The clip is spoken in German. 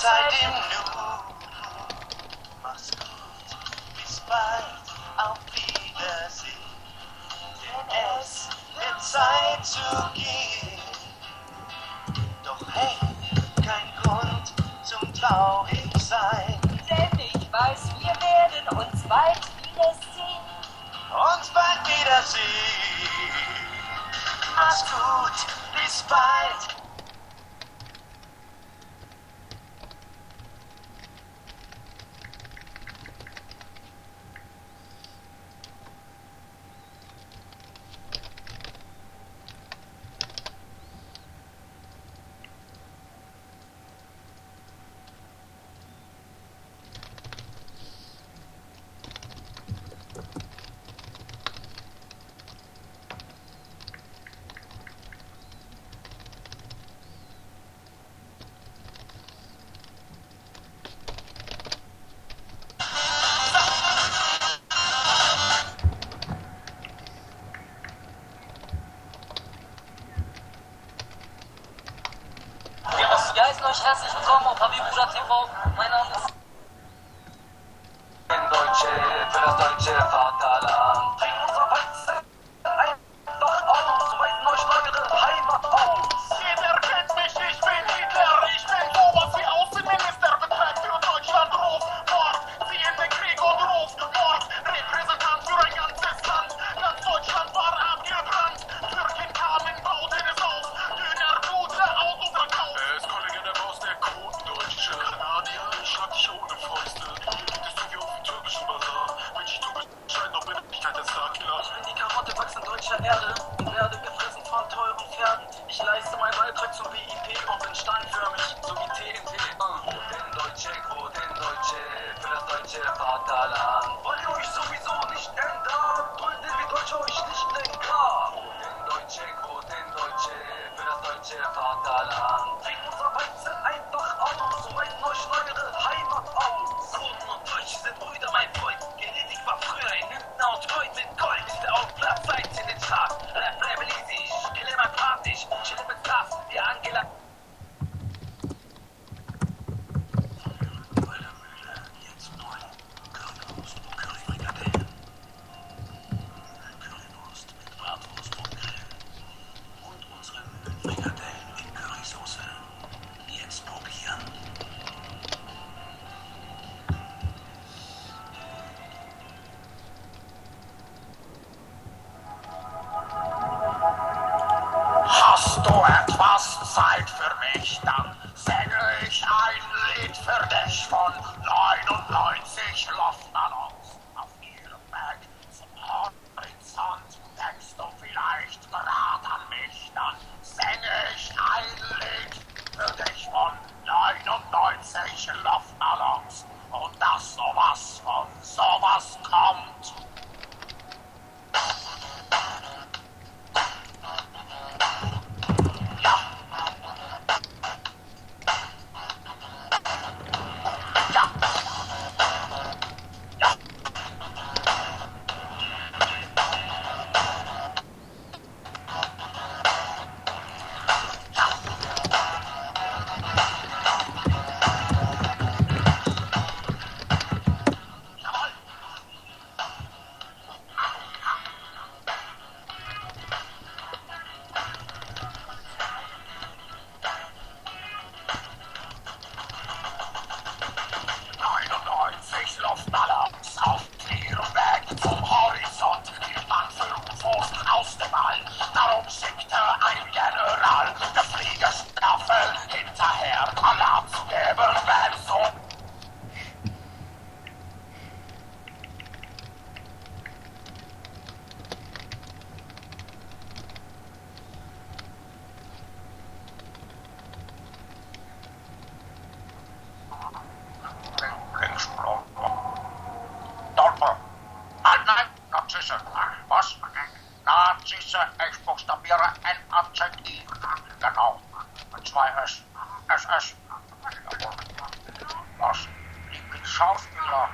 Zeit im Nu. Mach's gut, bis bald, auf Wiedersehen. Denn es wird Zeit zu gehen. Doch hey, kein Grund zum traurig sein. Denn ich weiß, wir werden uns bald wiedersehen. Uns bald wiedersehen. Mach's gut, bis bald. Wir heißen euch herzlich willkommen auf Habibuda TV. Mein Name ist Deutsche für das deutsche Vaterland. Bringt unser Weizen einfach aus, weiten euch eure Heimat aus. Jeder kennt mich, ich bin Hitler. Ich bin sowas wie Außenminister. Betreibt für Deutschland Ruf, Mord. Zieh in den Krieg und ruf Mord. Repräsentant für ein ganzes Land. Ganz Deutschland war abgebrannt. Türken kamen, bauten es auf. Dönerbude, Autoverkauf. Es Kollege, der Boss, der Kotendeutsche. Kanadier, ich schlag dich ohne Fäuste. Bist du wie auf dem türkischen Bazar. Wenn ich du bescheid, noch bin ich kein Starkiller. Ich bin die Karotte, wachs in deutscher Erde und werde gefressen von teuren Pferden. Ich leiste meinen Beitrag zum BIP und bin steinförmig, so wie TNT. Quotendeutsche für das deutsche Vaterland. Wollt ihr euch sowieso nicht ändern? Wollt ihr wie Deutsche euch nicht lenken? Quotendeutsche für das deutsche Vaterland. Bringt unser Weizen einfach aus, weiten euch eure Heimat aus. Kurden und Deutsche sind Brüder, mein Freund. Genetik war früher ein Lindner und heute mit Gold ist er auf Platz 1 in den Charts. Bleibe easy, kille mein Party, chill mit Stars, wie Angela. Hast du etwas Zeit für mich, dann singe ich ein Lied für dich von 99 Luftballons. Auf ihrem Weg zum Horizont denkst du vielleicht gerade an mich, dann singe ich ein Lied für dich von 99 Luftballons. Und dass sowas von sowas kommt. Luftballons auf ihrem Weg zum Horizont hielt man für UFOs aus dem All. Darum schickte ein General der Fliegerstaffel hinterher Alarm zu geben, wenn so. Nazische. Was? Nazische, ich buchstabiere N-A-Z-I. Genau. Und zwei S. SS. Was? Ich bin Schauspieler.